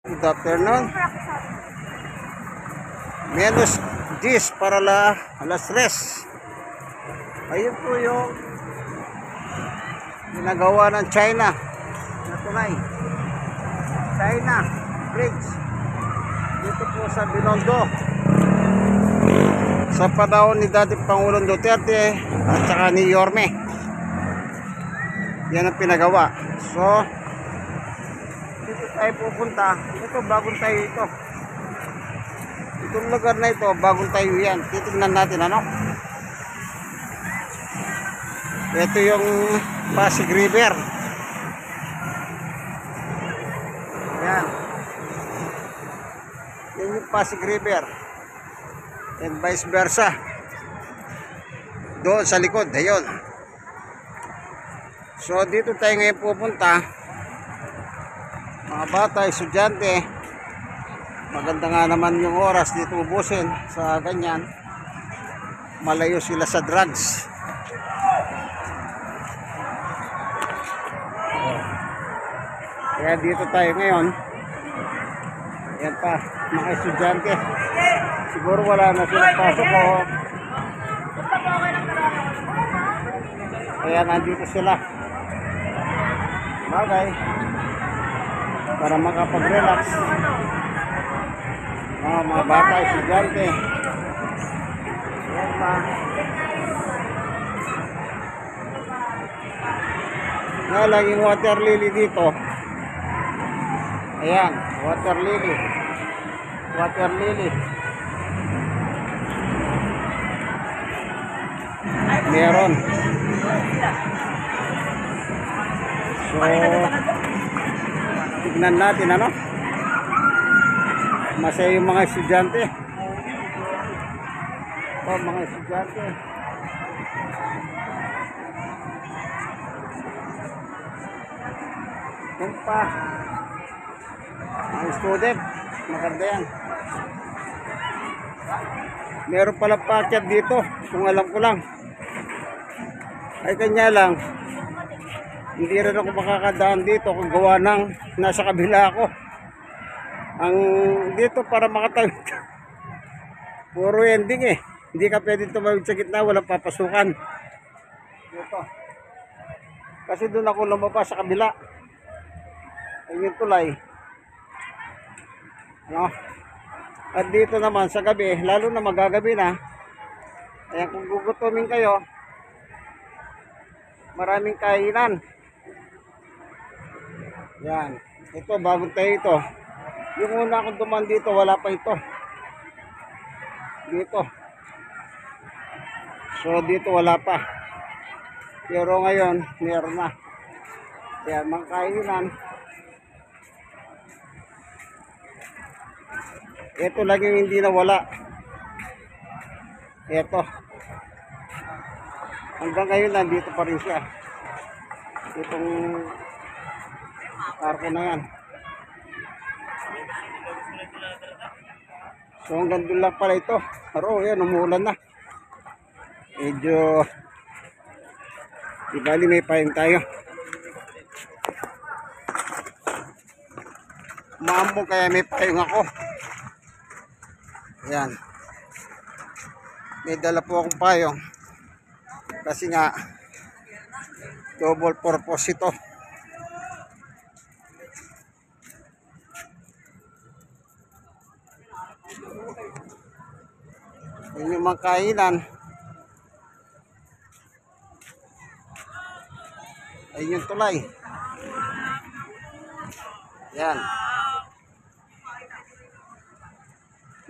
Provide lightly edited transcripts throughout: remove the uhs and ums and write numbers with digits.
Good afternoon. Menos 10 para alas 3. Ayun po yung ginagawa ng China na tulay. China Bridge. Dito po sa Binondo. Sa panahon ni dating Pangulong Duterte at saka ni Yorme. Yan ang pinagawa. So, dito tayo pupunta. Ito, bagong tayo ito. Itong lugar na ito, bagong tayo yan. Titignan natin ano. Ito yung Pasig River. Yan. Yan yung Pasig River. And vice versa. Doon sa likod, ayun. So dito tayo ngayon pupunta. Mga bata, estudyante. Maganda nga naman yung oras dito ubusin sa ganyan. Malayo sila sa drugs. Kaya dito tayo ngayon. Yan pa, mga estudyante. Siguro wala na silang pasok ko. Kaya nandito sila. Bagay. Para makapag-relax. Mga bata, estudyante. Yan pa. Nga lang yung water lily dito. Ayan, water lily. Water lily. Meron. So, tignan natin ano. Masaya yung mga estudyante. Mga estudyante. Yan pa. Mga student. Maganda yan. Meron pala packet dito. Kung alam ko lang. Ay kanya lang. Hindi rin ako makakadaan dito kung gawa ng nasa kabila ako. Ang dito para makatawid. Puro ending eh. Hindi ka pwedeng tumawid sa gitna, walang papasukan. Dito. Kasi doon ako lumabas sa kabila. Ayun yung tulay. Ano? At dito naman sa gabi, lalo na magagabi na. Ayan, kung gugutumin kayo, maraming kainan. Yan. Ito, bagong tayo ito. Yung una akong duman dito, wala pa ito. Dito. So, dito wala pa. Pero ngayon, meron na. Yan, mga kainan. Ito lang yung hindi nawala. Ito. Hanggang ngayon, nandito pa rin siya. Itong arko na yan. So hanggang doon lang pala ito. Pero yan, umuulan na. Medyo di bali may payong tayo. Maambong kaya may payong ako. Yan. May dala po akong payong. Kasi nga double purpose ito. Yun yung mga kainan. Ayun yung tulay. Yan.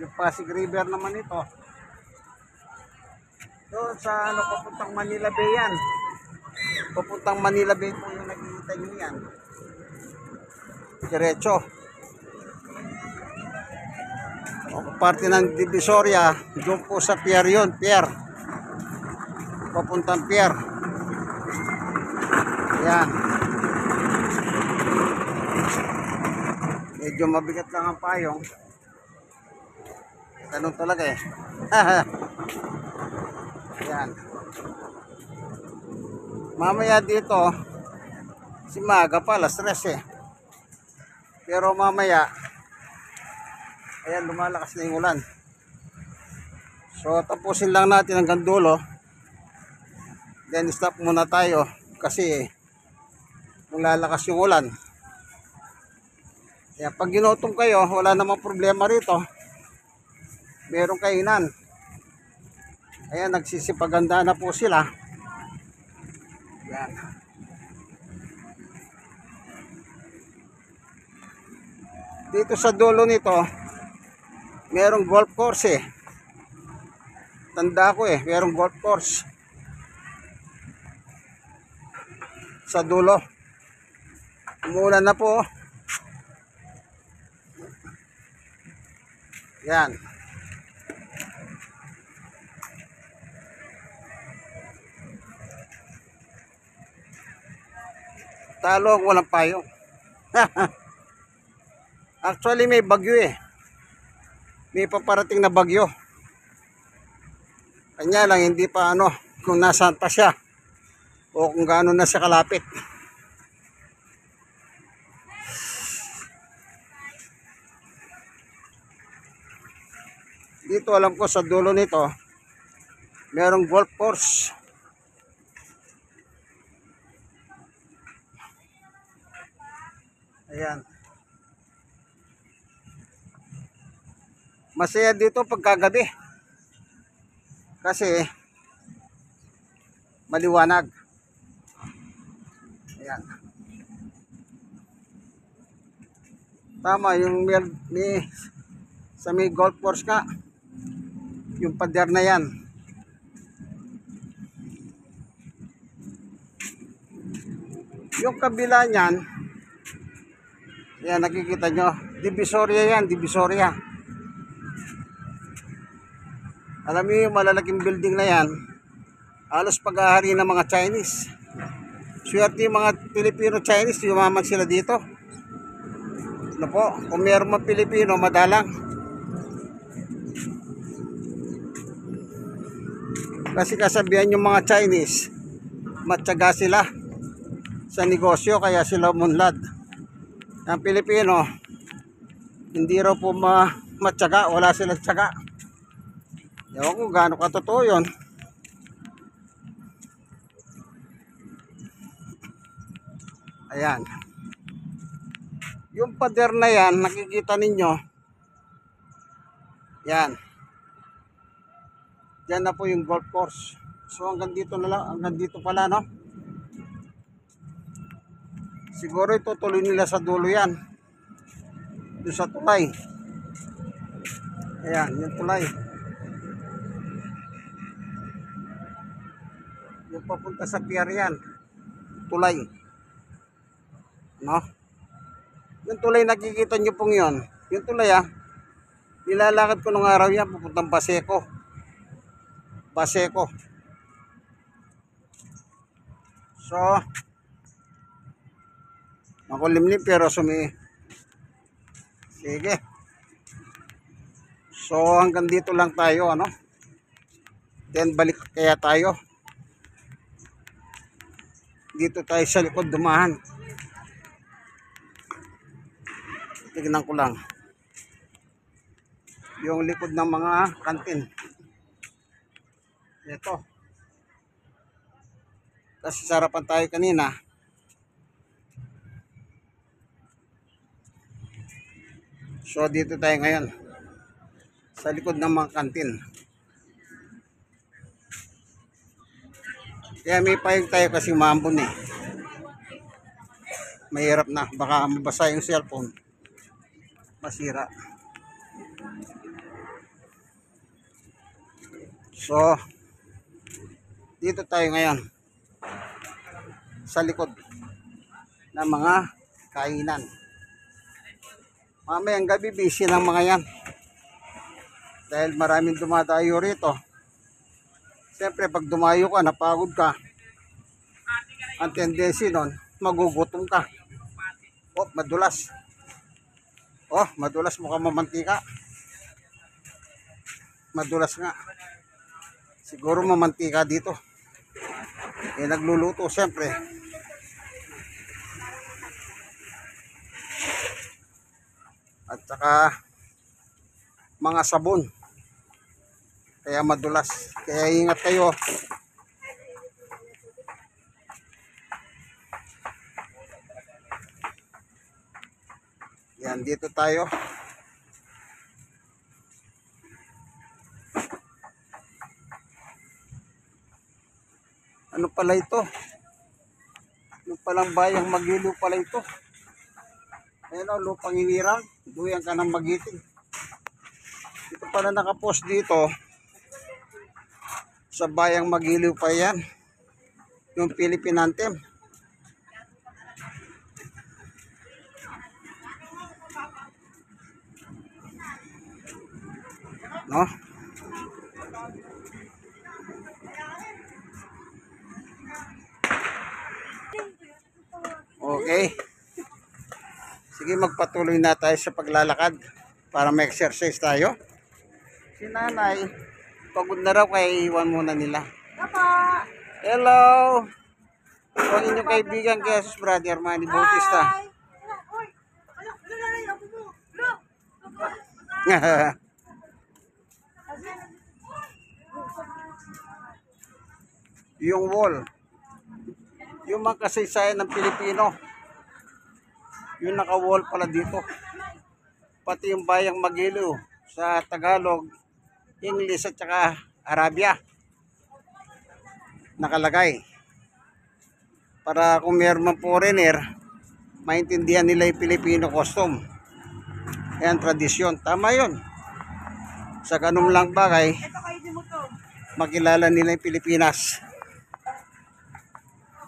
Yung Pasig River naman ito. Doon sa ano, papuntang Manila Bay yan. Papuntang Manila Bay po yung nakikita nyo yan. Diretso. Parte ng Divisoria, doon po sa pier yun, pier. Papuntang pier. Ayan. Medyo mabigat lang ang payong. Ganun talaga eh. Ayan. Mamaya dito, si maga pa, alas 3 eh. Pero mamaya, Ayan, lumalakas na yung ulan. So tapusin lang natin hanggang dulo. Then stop muna tayo kasi kung lalakas yung ulan. Kaya pag ginutom kayo, wala namang problema rito. Merong kainan. Ayan, nagsisipaganda na po sila. Yan. Dito sa dulo nito, merong golf course eh. Tanda ko eh, merong golf course. Sa dulo. Umulan na po. Yan. Talo ako walang payong. Actually may bagyo eh. May paparating na bagyo. Kanya lang hindi pa ano kung nasaan pa siya o kung gaano na siya kalapit. Dito alam ko sa dulo nito merong golf course. Ayan. Masaya dito pagkagabi. Kasi maliwanag. Ayan. Tama yung sa may golf course ka. Yung pader na yan. Yung kabila niyan, yan nakikita nyo, Divisoria yan, Divisoria. Alam niyo yung malalaking building na yan, halos pag-ahari ng mga Chinese. Swerte yung mga Filipino-Chinese, yumaman sila dito. Ano po, kung meron mga Pilipino, madalang. Kasi kasabihan yung mga Chinese, matyaga sila sa negosyo, kaya sila umunlad. Ang Pilipino, hindi raw po matyaga, wala silang tyaga. Ewan ko gaano katotoo yun. Ayan. Yung pader na yan, nakikita ninyo. Yan. Diyan na po yung golf course. So hanggang dito na lang, hanggang dito pala, no? Siguro itutuloy nila sa dulo yan. Doon sa tulay. Ayan, yung tulay. Yung papunta sa pier yan. Tulay. No? Yung tulay nakikita nyo pong yun. Yung tulay nilalakad ko nung araw yan papuntang Paseco. Paseco. So, makulimlim pero sige. So hanggang dito lang tayo, ano? Then balik kaya tayo. Dito tayo sa likod dumahan. Tignan ko lang yung likod ng mga kantin. Ito. Kasi sarapan tayo kanina. So dito tayo ngayon sa likod ng mga kantin. Kaya may payag tayo kasi maambon eh. Mahirap na, baka mabasa yung cellphone. Masira. So dito tayo ngayon sa likod ng mga kainan. Mamayang gabi busy ng mga yan. Dahil maraming dumadayo rito. Siyempre pag dumayo ka, napagod ka, ang tendency nun, magugutom ka. Oh, madulas. Oh, madulas, mukhang mamantika. Madulas nga. Siguro mamantika dito. Eh, nagluluto siyempre. At saka mga sabon. Kaya madulas. Kaya ingat kayo. Yan, dito tayo. Ano pala ito? Ano palang bayang Magiliw pala ito? Ayan o, lupang inirang. Duyan ka ng Magiting. Ito pala nakapost dito. Sa bayang Magiliw pa yan. Yung Philippine Anthem. No? Okay. Sige, magpatuloy na tayo sa paglalakad para ma-exercise tayo. Si nanay, pagod na raw kaya iwan muna nila. Hello! Ang inyong kaibigan kay Jesus Brother Manny Bautista. Yung wall. Yung mga kasaysayan ng Pilipino. Yung naka-wall pala dito. Pati yung bayang Magiliw sa Tagalog, English at saka Arabia. Nakalagay. Para kung mayroon man foreigner, maintindihan nila yung Filipino custom. Ayan, tradisyon. Tama yun. Sa ganun lang bagay, makilala nila yung Pilipinas.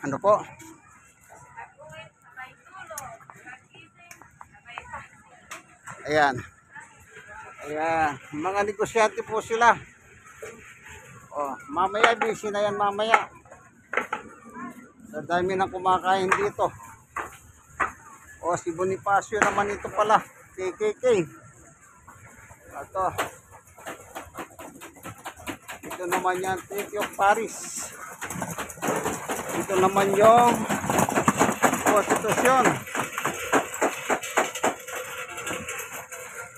Ano po? Ayan. Ayan. Mga negosyante po sila. Oh, mamaya busy na yan mamaya. Sa dami ng kumakain dito. O, si Bonifacio naman ito pala. KKK. Ito. Ito naman yan. Treaty of Paris. Ito naman yung konstitusyon.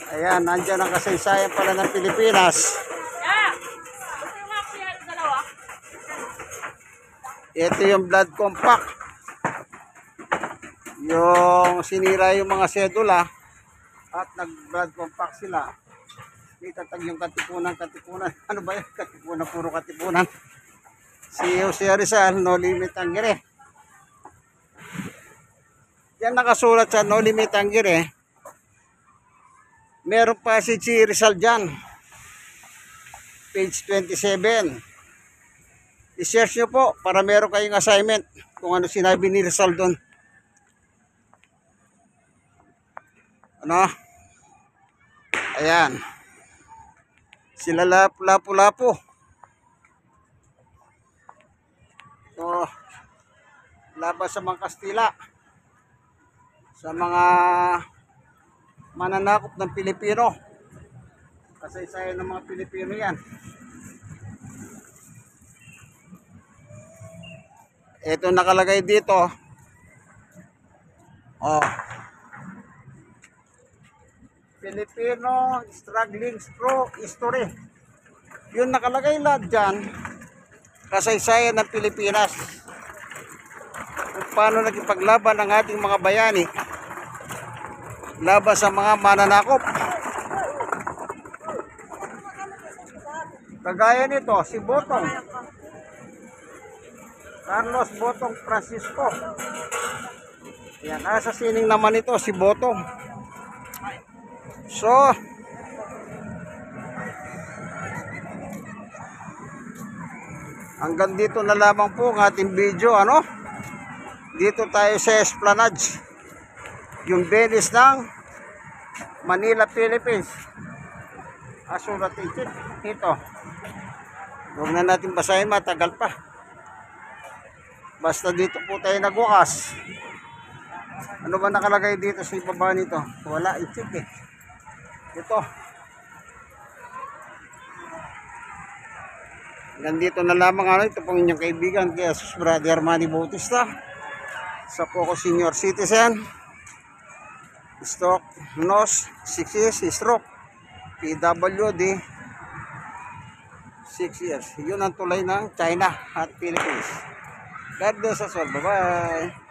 Ayan, nandyan ang kasaysayan pala ng Pilipinas. Ito yung blood compact. Yung sinira yung mga sedula at nag-blood compact sila. Itatag yung katipunan. Ano ba yun? Katipunan, puro katipunan. Si Jose Rizal, no limit ang gire. Yan nakasulat sa no limit ang gire. Meron pa si Rizal dyan. Page 27. I-search nyo po para meron kayong assignment kung ano sinabi ni Rizal doon. Ano? Ayan. Sila lapu-lapu. So, laban sa mga Kastila. Sa mga mananakop ng Pilipino. Kasaysayan ng mga Pilipino yan. Ito nakalagay dito. Oh. Filipino struggling through history. Yun nakalagay lahat dyan. Kasaysayan ng Pilipinas. Kung paano nagipaglaban ang ating mga bayani laban sa mga mananakop. Kagaya nito, si Botong. Carlos Botong Francisco. Yan, nasa sining naman ito si Botong. So, hanggang dito na lamang po ang ating video, ano? Dito tayo sa Esplanade. Yung Venice ng Manila, Philippines. Asulat ito. Huwag na natin basahin, matagal pa. Basta dito po tayo nagwakas. Ano ba nakalagay dito sa ibaba nito? Wala, itik eh. Ito. Nandito na lamang ano, ito pong inyong kaibigan kay Jesus Brother Manny Bautista sa Poco Senior Citizen. Stroke, nose, 6 years, stroke. PWD 6 years. Yun ang tulay ng China at Philippines. God bless us all. Bye-bye.